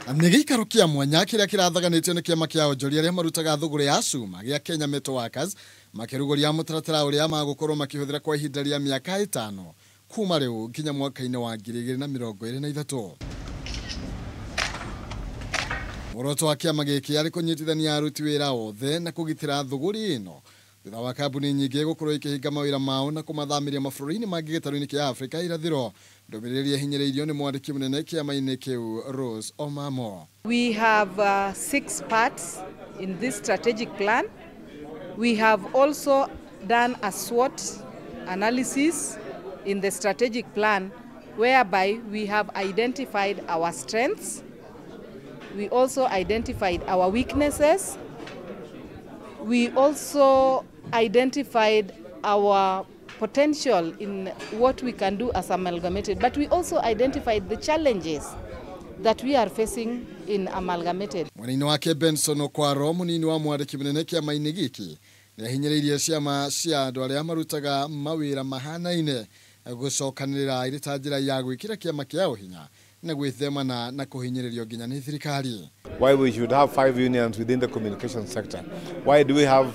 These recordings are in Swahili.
Nĩ gĩikaro kĩa mwanya kĩrĩa kĩrathaganĩtio nĩ kĩama kĩa onjoria arĩa marutaga thũgũrĩ ya cuma gĩa Kenya Metal Workers makĩrugũria mũtaratara ũrĩa magũkorwo makĩhũthĩra kwa ihinda rĩa mĩaka 5 kuma rĩu nginya mwaka-inĩ wa 2023. Muoroto wa kĩama gĩkĩ arĩ kũnyitithania aruti wĩra othe na kũgitĩra thũgũrĩ ĩno thutha wa kambuni nyingĩ gũkorwo ikĩhinga mawĩra mao na kũmathamĩria mabũrũri-inĩ mangĩ gĩtarũ-inĩ kĩa Afrika irathĩro. Ndũmĩrĩri ĩhinyĩrĩirio nĩ mwandĩki mũnene kĩama-inĩ kĩu Rose Omamo. We have 6 parts in this strategic plan. We have also done a SWOT analysis in the strategic plan whereby we have identified our strengths. We also identified our weaknesses. We also identified our potential in what we can do as amalgamated, but we also identified the challenges that we are facing in amalgamated. Mwena-inĩ wake Benson Okwaro, mũnini wa mwandĩki mũnene kĩama-inĩ gĩkĩ, nĩ ahinyĩrĩirie ciama cia andũ arĩa marutaga mawĩra mahanaine gũcokanĩrĩra irĩ ta njĩra ya gwĩkĩra kĩama kĩao hinya na gwĩthemana na kũhinyĩrĩrio nginya nĩ thirikari. Why we should have 5 unions within the communication sector? Why do we have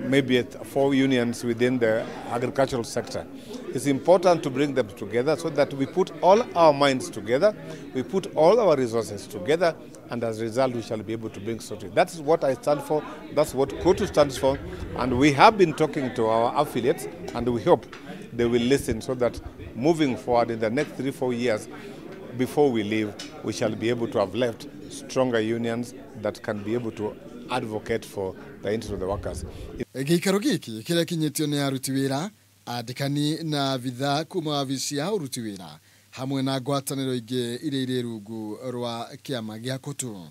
maybe 4 unions within the agricultural sector? It's important to bring them together so that we put all our minds together, we put all our resources together, and as a result we shall be able to bring something. That's what I stand for, that's what KOTU stands for, and we have been talking to our affiliates and we hope they will listen so that moving forward in the next 3-4 years before we leave, we shall be able to have left stronger unions that can be able to advocate for the interest of the workers. Gĩikaro gĩkĩ kĩrĩa kinyĩtio nĩ aruti wĩra, andĩkani na vitha kuma wabici ya aruti wĩra hamwe na ngwatanĩro ingĩ iria irĩ rungu rwa kĩama gĩa KOTU.